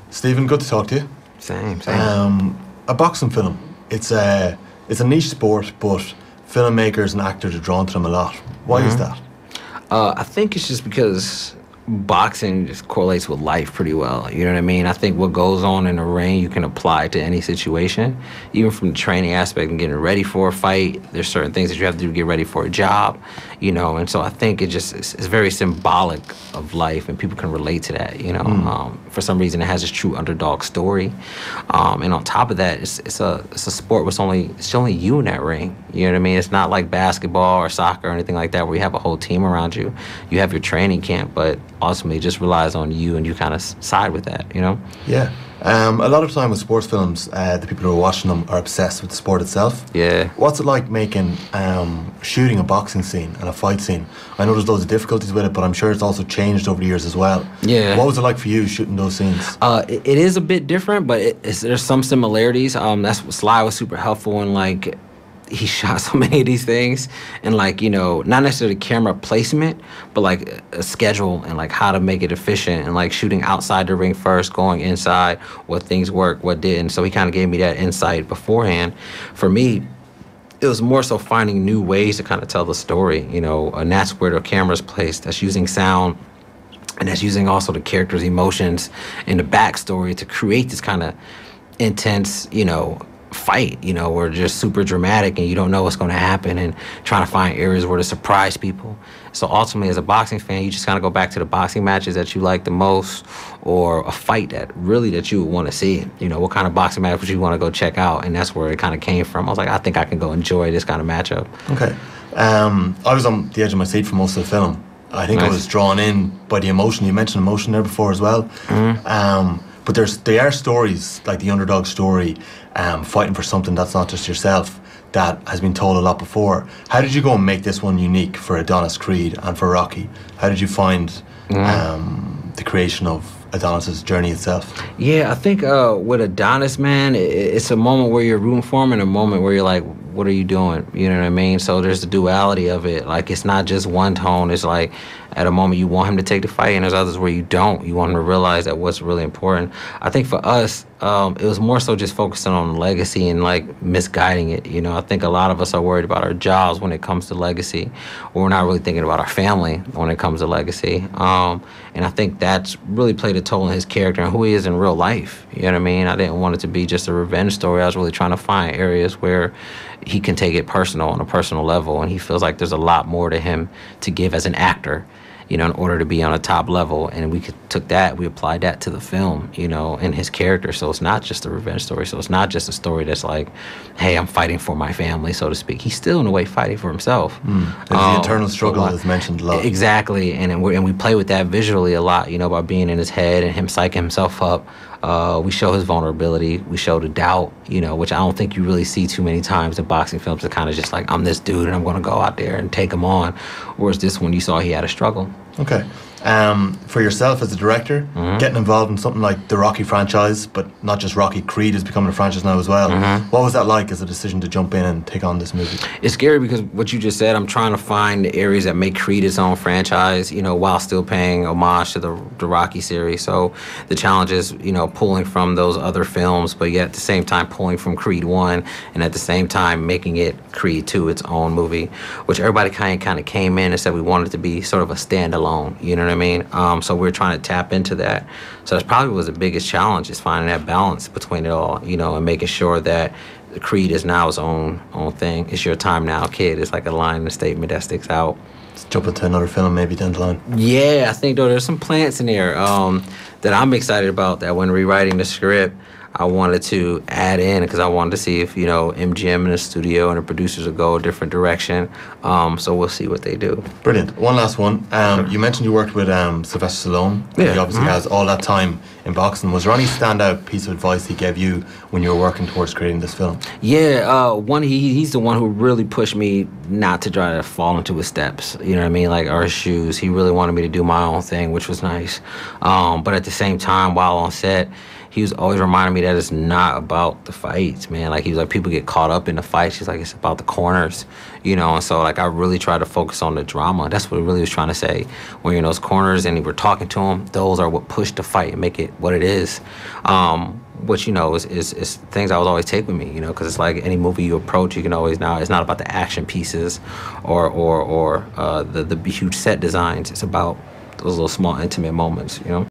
Stephen, good to talk to you. Same. A boxing film. It's a niche sport, but filmmakers and actors are drawn to them a lot. Why is that? I think it's just because boxing just correlates with life pretty well. You know what I mean? I think what goes on in the ring, you can apply to any situation, even from the training aspect and getting ready for a fight. There's certain things that you have to do to get ready for a job, you know, and so I think it's very symbolic of life, and people can relate to that, you know. For some reason, it has this true underdog story, and on top of that, it's a sport where it's only you in that ring. You know what I mean? It's not like basketball or soccer or anything like that where you have a whole team around you. You have your training camp, but ultimately it just relies on you, and you kind of side with that, you know? Yeah. A lot of time with sports films, the people who are watching them are obsessed with the sport itself. Yeah. What's it like shooting a boxing scene and a fight scene? I know there's loads of difficulties with it, but I'm sure it's also changed over the years as well. Yeah. What was it like for you shooting those scenes? It is a bit different, but there's some similarities. That's what Sly was super helpful in, like, he shot so many of these things, and, like, you know, not necessarily camera placement, but like a schedule and like how to make it efficient, and like shooting outside the ring first, going inside, what things work, what didn't. So he kind of gave me that insight beforehand. For me, it was more so finding new ways to kind of tell the story, you know, and that's where the camera's placed. That's using sound, and that's using also the character's emotions and the backstory to create this kind of intense, you know, fight, you know, where just super dramatic and you don't know what's going to happen, and trying to find areas where to surprise people. So ultimately, as a boxing fan, you just kind of go back to the boxing matches that you like the most, or a fight that you would want to see. You know, what kind of boxing match would you want to go check out? And that's where it kind of came from. I was like, I think I can go enjoy this kind of matchup. Okay. I was on the edge of my seat for most of the film. I think I was drawn in by the emotion. You mentioned emotion there before as well. But they are stories, like the underdog story, fighting for something that's not just yourself, that has been told a lot before. How did you go and make this one unique for Adonis Creed and for Rocky? How did you find the creation of Adonis's journey itself? Yeah, I think with Adonis, man, it's a moment where you're rooting for him, and a moment where you're like, what are you doing? You know what I mean? So there's the duality of it. Like, it's not just one tone. It's like, at a moment you want him to take the fight, and there's others where you don't. You want him to realize that what's really important. I think for us, it was more so just focusing on legacy and like misguiding it. You know, I think a lot of us are worried about our jobs when it comes to legacy, or we're not really thinking about our family when it comes to legacy. And I think that's really played a toll in his character and who he is in real life. You know what I mean? I didn't want it to be just a revenge story. I was really trying to find areas where he can take it personal on a personal level, and he feels like there's a lot more to him to give as an actor, you know, in order to be on a top level. And we applied that to the film, you know, and his character. So it's not just a revenge story. So it's not just a story that's like, hey, I'm fighting for my family, so to speak. He's still, in a way, fighting for himself. The internal struggle is mentioned a lot. Exactly. And we play with that visually a lot, you know, by being in his head and him psyching himself up. We show his vulnerability. We show the doubt, you know, which I don't think you really see too many times in boxing films. It's kind of just like, I'm this dude and I'm going to go out there and take him on. Whereas this one, you saw he had a struggle. Okay. For yourself as a director, getting involved in something like the Rocky franchise, but not just Rocky, Creed is becoming a franchise now as well. What was that like as a decision to jump in and take on this movie? It's scary because what you just said, I'm trying to find the areas that make Creed its own franchise, you know, while still paying homage to the Rocky series. So the challenge is, you know, pulling from those other films, but yet at the same time pulling from Creed 1, and at the same time making it Creed 2 its own movie, which everybody kind of came in and said we wanted it to be sort of a standalone, you know what I mean? So we're trying to tap into that. So that's probably was the biggest challenge, is finding that balance between it all, you know, and making sure that Creed is now its own thing. It's your time now, kid. It's like a line in a statement that sticks out. Let's jump into another film maybe down the line. Yeah, I think, though, there's some plants in there that I'm excited about, that when rewriting the script, I wanted to add in, because I wanted to see if, you know, MGM and the studio and the producers will go a different direction. So we'll see what they do. Brilliant. One last one. You mentioned you worked with Sylvester Stallone. Yeah. He obviously has all that time in boxing. Was there any standout piece of advice he gave you when you were working towards creating this film? Yeah, he's the one who really pushed me not to try to fall into his steps, you know what I mean, like, or his shoes. He really wanted me to do my own thing, which was nice. But at the same time, while on set, he was always reminding me that it's not about the fights, man. Like, he was like, people get caught up in the fights. He's like, it's about the corners, you know. And so, like, I really try to focus on the drama. That's what he really was trying to say. When you're in those corners and we're talking to him, those are what push the fight and make it what it is. Which, you know, is things I would always take with me, you know, because it's like any movie you approach, you can always now, it's not about the action pieces or the huge set designs. It's about those little small intimate moments, you know.